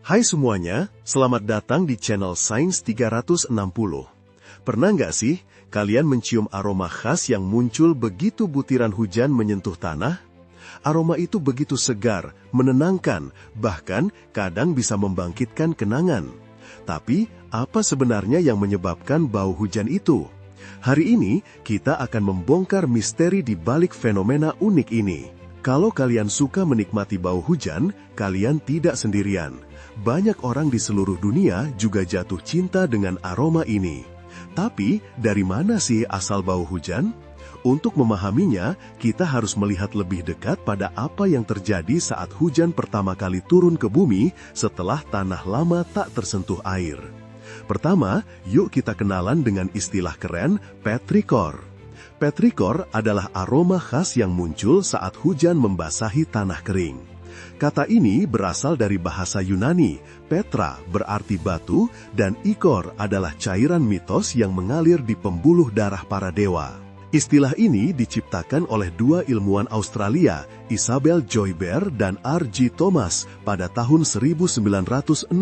Hai semuanya, selamat datang di channel Sains 360. Pernah nggak sih kalian mencium aroma khas yang muncul begitu butiran hujan menyentuh tanah? Aroma itu begitu segar, menenangkan, bahkan kadang bisa membangkitkan kenangan. Tapi, apa sebenarnya yang menyebabkan bau hujan itu? Hari ini, kita akan membongkar misteri di balik fenomena unik ini. Kalau kalian suka menikmati bau hujan, kalian tidak sendirian. Banyak orang di seluruh dunia juga jatuh cinta dengan aroma ini. Tapi, dari mana sih asal bau hujan? Untuk memahaminya, kita harus melihat lebih dekat pada apa yang terjadi saat hujan pertama kali turun ke bumi setelah tanah lama tak tersentuh air. Pertama, yuk kita kenalan dengan istilah keren petrichor. Petrichor adalah aroma khas yang muncul saat hujan membasahi tanah kering. Kata ini berasal dari bahasa Yunani, petra berarti batu, dan ichor adalah cairan mitos yang mengalir di pembuluh darah para dewa. Istilah ini diciptakan oleh dua ilmuwan Australia, Isabel Joyber dan R.G. Thomas, pada tahun 1964.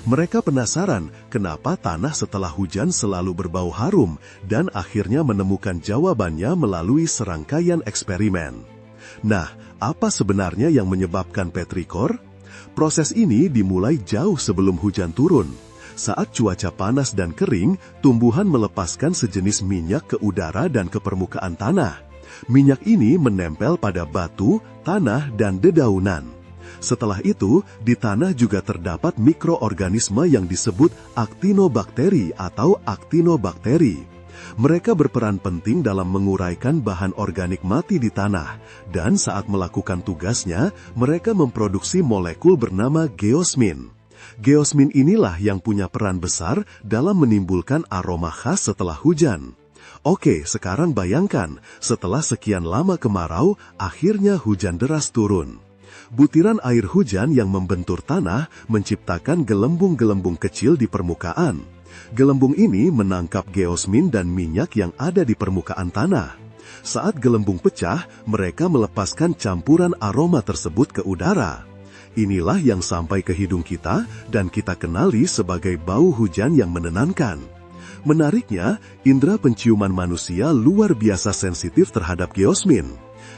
Mereka penasaran kenapa tanah setelah hujan selalu berbau harum, dan akhirnya menemukan jawabannya melalui serangkaian eksperimen. Nah, apa sebenarnya yang menyebabkan petrichor? Proses ini dimulai jauh sebelum hujan turun. Saat cuaca panas dan kering, tumbuhan melepaskan sejenis minyak ke udara dan ke permukaan tanah. Minyak ini menempel pada batu, tanah, dan dedaunan. Setelah itu, di tanah juga terdapat mikroorganisme yang disebut actinobakteri atau actinobakteri. Mereka berperan penting dalam menguraikan bahan organik mati di tanah, dan saat melakukan tugasnya, mereka memproduksi molekul bernama geosmin. Geosmin inilah yang punya peran besar dalam menimbulkan aroma khas setelah hujan. Oke, sekarang bayangkan, setelah sekian lama kemarau, akhirnya hujan deras turun. Butiran air hujan yang membentur tanah menciptakan gelembung-gelembung kecil di permukaan. Gelembung ini menangkap geosmin dan minyak yang ada di permukaan tanah. Saat gelembung pecah, mereka melepaskan campuran aroma tersebut ke udara. Inilah yang sampai ke hidung kita dan kita kenali sebagai bau hujan yang menenangkan. Menariknya, indera penciuman manusia luar biasa sensitif terhadap geosmin.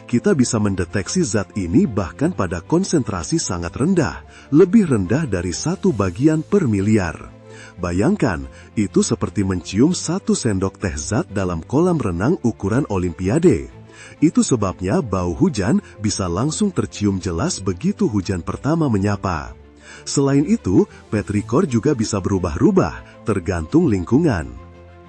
Kita bisa mendeteksi zat ini bahkan pada konsentrasi sangat rendah, lebih rendah dari 1 bagian per miliar. Bayangkan, itu seperti mencium 1 sendok teh zat dalam kolam renang ukuran olimpiade. Itu sebabnya bau hujan bisa langsung tercium jelas begitu hujan pertama menyapa. Selain itu, petrichor juga bisa berubah-ubah, tergantung lingkungan.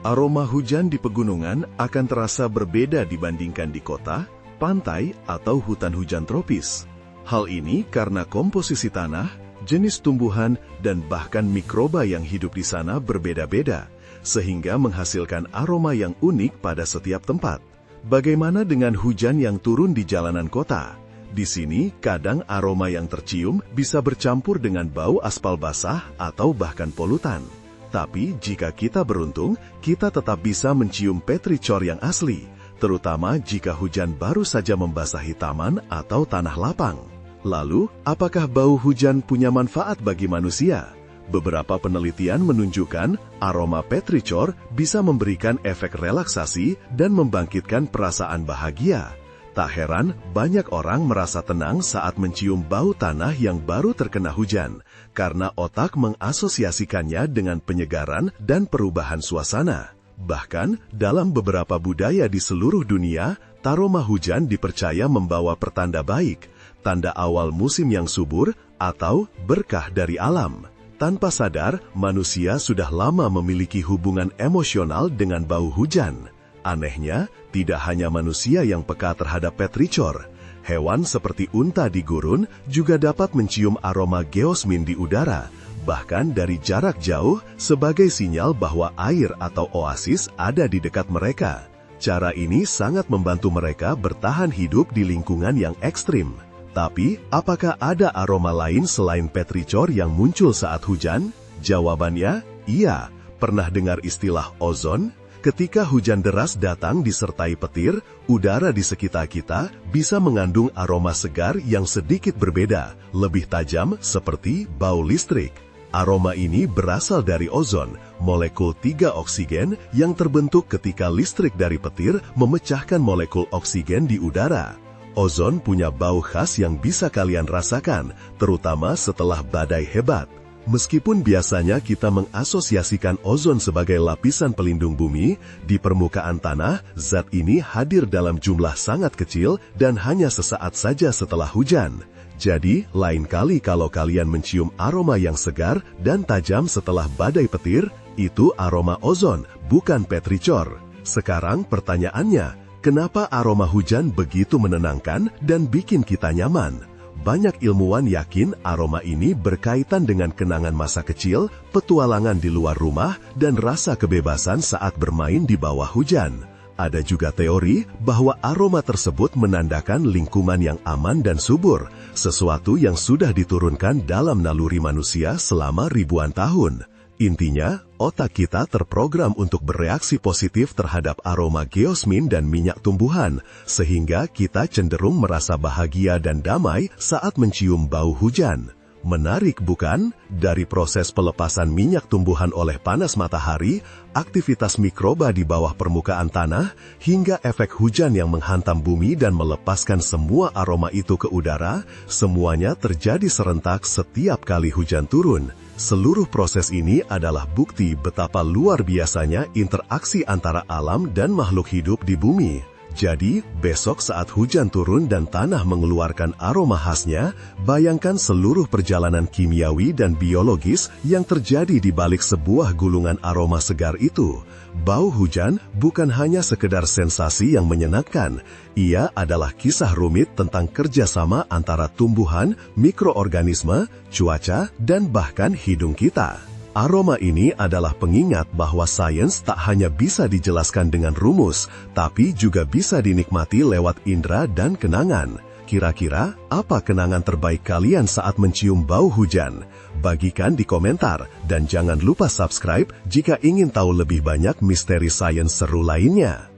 Aroma hujan di pegunungan akan terasa berbeda dibandingkan di kota, pantai, atau hutan hujan tropis. Hal ini karena komposisi tanah, jenis tumbuhan, dan bahkan mikroba yang hidup di sana berbeda-beda, sehingga menghasilkan aroma yang unik pada setiap tempat. Bagaimana dengan hujan yang turun di jalanan kota? Di sini, kadang aroma yang tercium bisa bercampur dengan bau aspal basah atau bahkan polutan. Tapi, jika kita beruntung, kita tetap bisa mencium petrichor yang asli, terutama jika hujan baru saja membasahi taman atau tanah lapang. Lalu, apakah bau hujan punya manfaat bagi manusia? Beberapa penelitian menunjukkan aroma petrichor bisa memberikan efek relaksasi dan membangkitkan perasaan bahagia. Tak heran, banyak orang merasa tenang saat mencium bau tanah yang baru terkena hujan, karena otak mengasosiasikannya dengan penyegaran dan perubahan suasana. Bahkan, dalam beberapa budaya di seluruh dunia, aroma hujan dipercaya membawa pertanda baik, tanda awal musim yang subur, atau berkah dari alam. Tanpa sadar, manusia sudah lama memiliki hubungan emosional dengan bau hujan. Anehnya, tidak hanya manusia yang peka terhadap petrichor. Hewan seperti unta di gurun juga dapat mencium aroma geosmin di udara, bahkan dari jarak jauh sebagai sinyal bahwa air atau oasis ada di dekat mereka. Cara ini sangat membantu mereka bertahan hidup di lingkungan yang ekstrim. Tapi, apakah ada aroma lain selain petrichor yang muncul saat hujan? Jawabannya, iya. Pernah dengar istilah ozon? Ketika hujan deras datang disertai petir, udara di sekitar kita bisa mengandung aroma segar yang sedikit berbeda, lebih tajam seperti bau listrik. Aroma ini berasal dari ozon, molekul 3 oksigen yang terbentuk ketika listrik dari petir memecahkan molekul oksigen di udara. Ozon punya bau khas yang bisa kalian rasakan, terutama setelah badai hebat. Meskipun biasanya kita mengasosiasikan ozon sebagai lapisan pelindung bumi, di permukaan tanah, zat ini hadir dalam jumlah sangat kecil dan hanya sesaat saja setelah hujan. Jadi, lain kali kalau kalian mencium aroma yang segar dan tajam setelah badai petir, itu aroma ozon, bukan petrichor. Sekarang pertanyaannya, kenapa aroma hujan begitu menenangkan dan bikin kita nyaman? Banyak ilmuwan yakin aroma ini berkaitan dengan kenangan masa kecil, petualangan di luar rumah, dan rasa kebebasan saat bermain di bawah hujan. Ada juga teori bahwa aroma tersebut menandakan lingkungan yang aman dan subur, sesuatu yang sudah diturunkan dalam naluri manusia selama ribuan tahun. Intinya, otak kita terprogram untuk bereaksi positif terhadap aroma geosmin dan minyak tumbuhan, sehingga kita cenderung merasa bahagia dan damai saat mencium bau hujan. Menarik bukan? Dari proses pelepasan minyak tumbuhan oleh panas matahari, aktivitas mikroba di bawah permukaan tanah, hingga efek hujan yang menghantam bumi dan melepaskan semua aroma itu ke udara, semuanya terjadi serentak setiap kali hujan turun. Seluruh proses ini adalah bukti betapa luar biasanya interaksi antara alam dan makhluk hidup di bumi. Jadi, besok saat hujan turun dan tanah mengeluarkan aroma khasnya, bayangkan seluruh perjalanan kimiawi dan biologis yang terjadi di balik sebuah gulungan aroma segar itu. Bau hujan bukan hanya sekedar sensasi yang menyenangkan, ia adalah kisah rumit tentang kerjasama antara tumbuhan, mikroorganisme, cuaca, dan bahkan hidung kita. Aroma ini adalah pengingat bahwa sains tak hanya bisa dijelaskan dengan rumus, tapi juga bisa dinikmati lewat indera dan kenangan. Kira-kira, apa kenangan terbaik kalian saat mencium bau hujan? Bagikan di komentar, dan jangan lupa subscribe jika ingin tahu lebih banyak misteri sains seru lainnya.